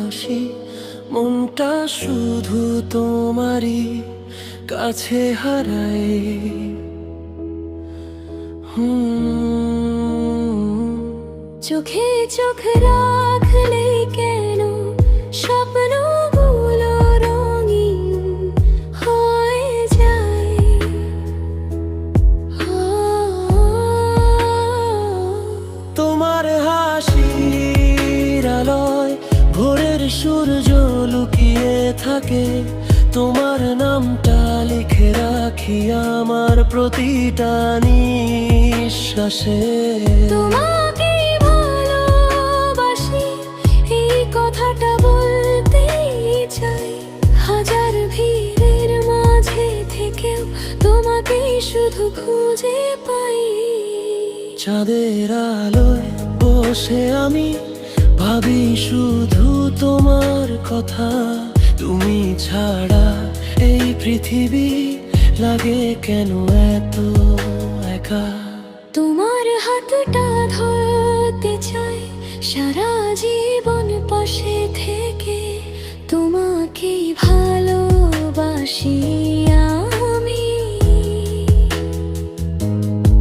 হাসি, মনটা শুধু তোমারই কাছে হারায়। চোখে চোখ রাখলে কেন স্বপ্নগুলো রঙিন হয়ে যায়? তোমার হাসির আলোয় ভোরের সূর্য লুকিয়ে থাকে। তোমার নামটা লিখে রাখি আমার প্রতিটা নিঃশ্বাসে। তোমাকে ভালোবাসি, এই কথাটা বলতেই চাই। হাজার ভিড়ের মাঝে থেকেও তোমাকেই শুধু খুঁজে পাই। চাঁদের আলোয় বসে আমি ভাবি শুধু তোমার কথা। তুমি ছাড়া এই পৃথিবী লাগে কেন এত একা? তোমার হাতটা ধরতে চাই সারা জীবন পাশে থেকে। তোমাকেই ভালোবাসি আমি।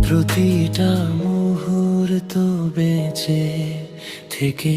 প্রতিটা মুহূর্ত বেঁচে থেকে